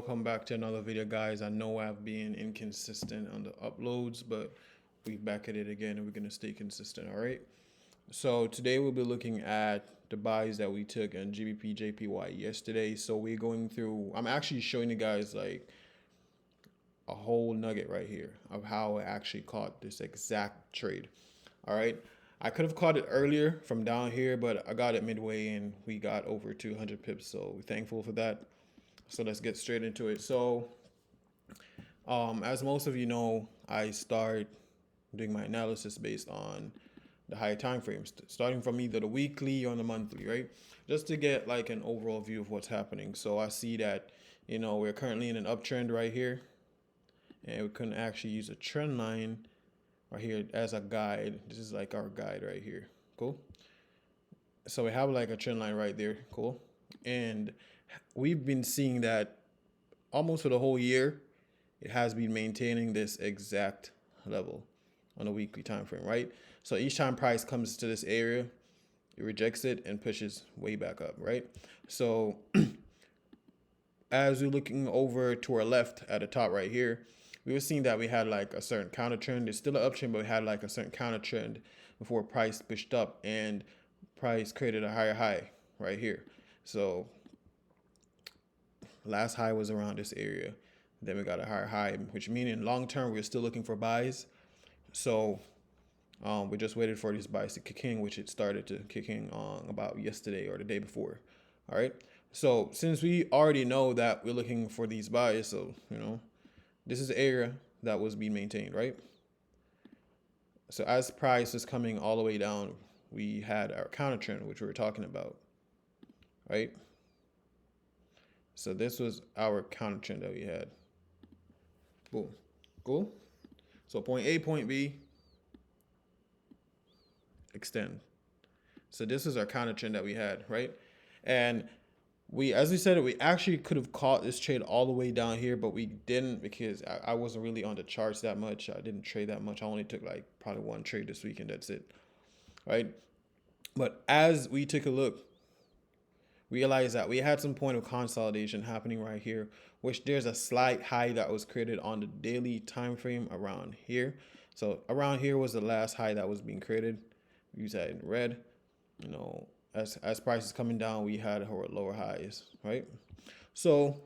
welcome back to another video, guys. I know I've been inconsistent on the uploads, but we back at it again and we're gonna stay consistent. All right, so today we'll be looking at the buys that we took in Gbpjpy yesterday. So we're going through, I'm actually showing you guys like a whole nugget right here of how I actually caught this exact trade. All right, I could have caught it earlier from down here, but I got it midway and we got over 200 pips, so we're thankful for that. So let's get straight into it. So as most of you know, I start doing my analysis based on the higher time frames, starting from either the weekly or the monthly, right? Just to get like an overall view of what's happening. So I see that, we're currently in an uptrend right here, and we can actually use a trend line right here as a guide. This is like our guide right here. Cool. So we have like a trend line right there. Cool. And we've been seeing that almost for the whole year. It has been maintaining this exact level on a weekly time frame, right? So each time price comes to this area, it rejects it and pushes way back up, right? So as we're looking over to our left at the top right here, we were seeing that we had like a certain counter trend. It's still an uptrend, but we had like a certain counter trend before price pushed up and price created a higher high right here. So last high was around this area. Then we got a higher high, which means in long term, we're still looking for buys. So we just waited for these buys to kick in, which it started to kick in on about yesterday or the day before. All right. So since we already know that we're looking for these buys, so, this is the area that was being maintained, right? So as price is coming all the way down, we had our counter trend, which we were talking about, right? So this was our counter trend that we had. Boom. Cool. So point A, point B, extend. So this is our counter trend that we had, right? And as we said, we actually could have caught this trade all the way down here, but we didn't because I wasn't really on the charts that much. I didn't trade that much. I only took like probably one trade this week and that's it, right? But as we took a look, realized that we had some point of consolidation happening right here, which there's a slight high that was created on the daily time frame around here. So around here was the last high that was being created. We use that in red. As prices coming down, we had our lower highs, right? So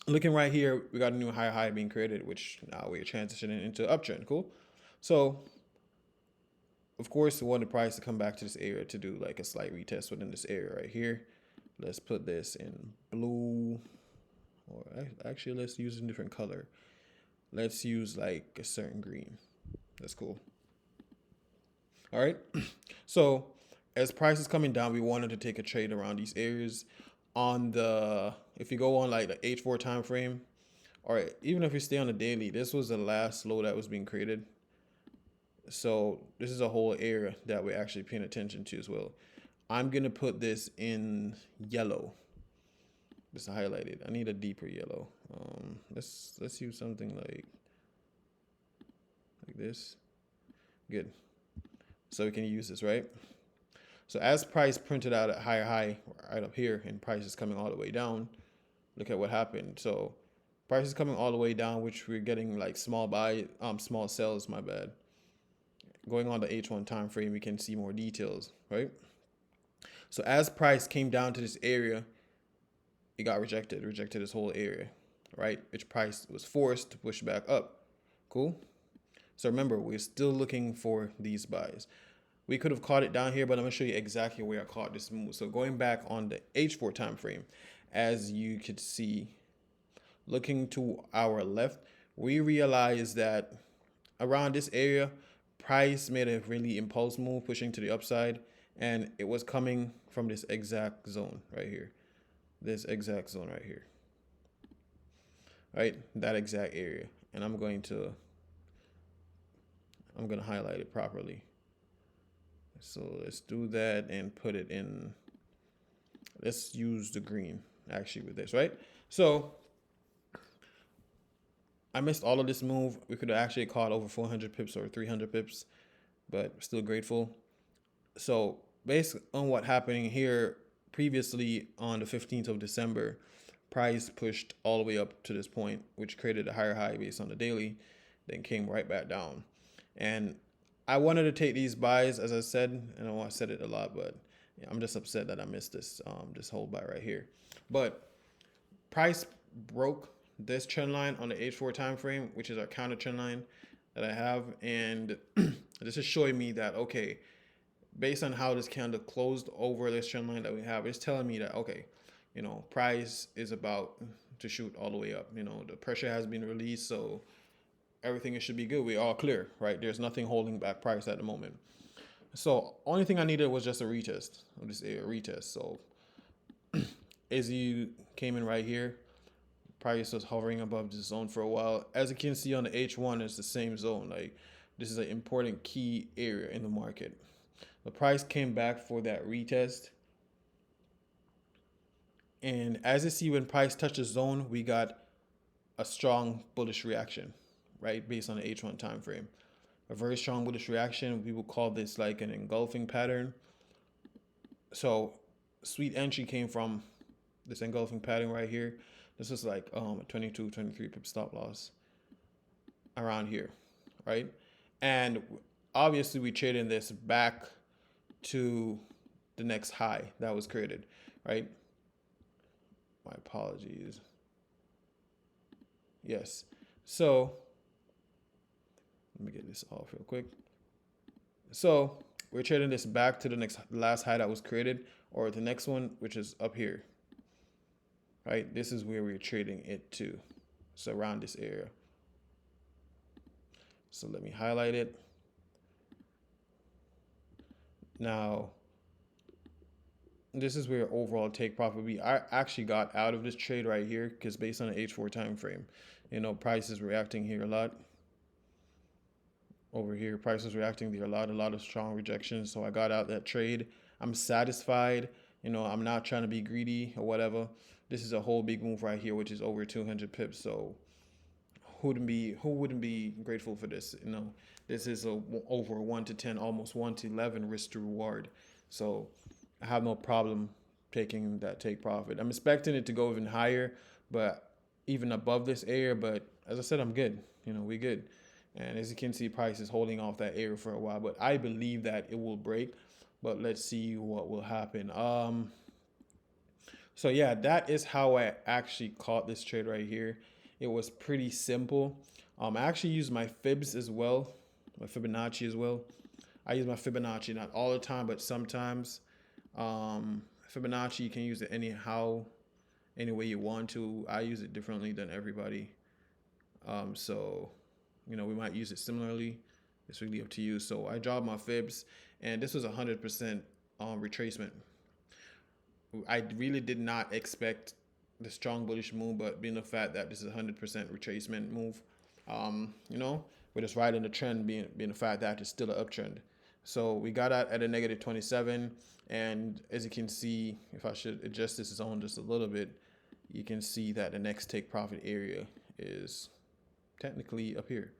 looking right here, we got a new higher high being created, which now we're transitioning into uptrend. Cool. So of course, we want the price to come back to this area to do like a slight retest within this area right here. Let's put this in blue, or actually let's use a different color. Let's use like a certain green. That's cool. All right. So as price is coming down, we wanted to take a trade around these areas on if you go on like the H4 time frame, or even if you stay on the daily, this was the last low that was being created. So this is a whole area that we're actually paying attention to as well. I'm going to put this in yellow. This is highlighted. I need a deeper yellow. Let's use something like this. Good. So we can use this, right? So as price printed out at higher high right up here and price is coming all the way down, look at what happened. So price is coming all the way down, which we're getting like small sells, my bad. Going on the H1 time frame, we can see more details, right? So as price came down to this area, it got rejected this whole area, right? Which price was forced to push back up. Cool. So remember, we're still looking for these buys. We could have caught it down here, but I'm gonna show you exactly where I caught this move. So going back on the H4 time frame, as you could see, looking to our left, we realized that around this area, price made a really impulse move pushing to the upside, and it was coming from this exact zone right here. This exact zone right here. Right? That exact area. And I'm going to highlight it properly. So let's do that and put it in. Let's use the green actually with this, right? So I missed all of this move. We could have actually caught over 400 pips or 300 pips, but still grateful. So based on what happened here previously on the 15th of December, Price pushed all the way up to this point, which created a higher high based on the daily, then came right back down. And I wanted to take these buys, as I said. I know I said it a lot, but I'm just upset that I missed this whole buy right here. But price broke this trend line on the H4 time frame, which is our counter trend line that I have, and this is showing me that, okay, based on how this candle closed over this trend line that we have, it's telling me that, okay, price is about to shoot all the way up. The pressure has been released, so everything should be good. We're all clear, right? There's nothing holding back price at the moment. So only thing I needed was just a retest. I'll just say a retest. So as you came in right here, price was hovering above this zone for a while. As you can see on the H1, it's the same zone. Like, this is an important key area in the market. The price came back for that retest. And as you see, when price touched the zone, we got a strong bullish reaction, right? Based on the H1 time frame. A very strong bullish reaction. We will call this like an engulfing pattern. So sweet entry came from this engulfing pattern right here. This is like a 22, 23 pip stop loss around here, right? And obviously we traded this back to the next high that was created, right? My apologies. Yes. So let me get this off real quick. So we're trading this back to the last high that was created, or the next one, which is up here. Right? This is where we're trading it to. So around this area. So let me highlight it. Now, this is where overall take profit be. I actually got out of this trade right here because based on the H4 time frame, price is reacting here a lot. Over here, price is reacting there a lot of strong rejections. So I got out that trade. I'm satisfied. I'm not trying to be greedy or whatever. This is a whole big move right here, which is over 200 pips. So who wouldn't be grateful for this? This is over 1 to 10, almost 1 to 11 risk to reward. So I have no problem taking that take profit. I'm expecting it to go even higher, but even above this area. But as I said, I'm good. We good. And as you can see, price is holding off that area for a while, but I believe that it will break. But let's see what will happen. So yeah, that is how I actually caught this trade right here. It was pretty simple. I actually used my fibs as well, my Fibonacci as well. I use my Fibonacci not all the time, but sometimes. Fibonacci, you can use it anyhow, any way you want to. I use it differently than everybody. So we might use it similarly. It's really up to you. So I dropped my fibs, and this was 100% retracement. I really did not expect the strong bullish move, but being the fact that this is 100% retracement move, we're just riding the trend, being the fact that it's still an uptrend. So we got out at a negative 27, and as you can see, if I should adjust this zone just a little bit, you can see that the next take profit area is technically up here.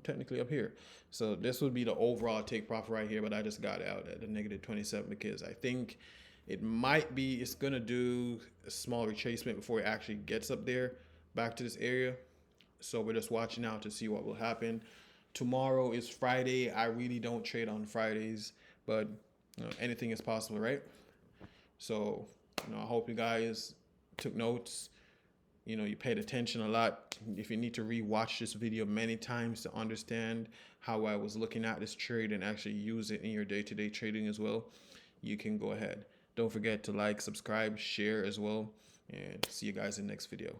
Technically up here. So this would be the overall take profit right here, but I just got out at the negative 27 because I think it's going to do a small retracement before it actually gets up there back to this area. So we're just watching out to see what will happen. Tomorrow is Friday. I really don't trade on Fridays, but anything is possible, right? So I hope you guys took notes. You paid attention a lot. If you need to re-watch this video many times to understand how I was looking at this trade and actually use it in your day-to-day trading as well, you can go ahead. Don't forget to like, subscribe, share as well, and see you guys in the next video.